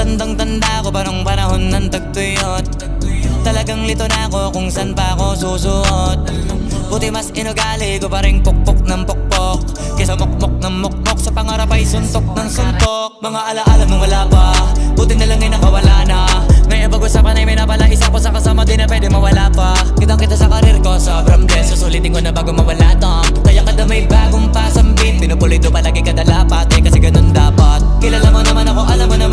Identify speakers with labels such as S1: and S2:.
S1: Tandang-tanda ko parang panahon ng tagtuyot. Talagang lito na ako kung san pa ako susuot. Buti mas inugali ko pa rin pukpok ng pukpok kesa mukmok ng mukmok, sa pangarap ay suntok ng suntok. Mga alaala nung wala pa, buti na lang ay nakawala na. Ngayon pag-usapan ay may napala, isa ko sa kasama di na pwede mawala pa. Kitang kita sa karir ko, sobrang blessed, susulitin ko na bago mawala to. Kaya kada may bagong pasambit, pinupulido palagi kada lapat, kasi ganun dapat. Kilala mo naman ako, alam mo naman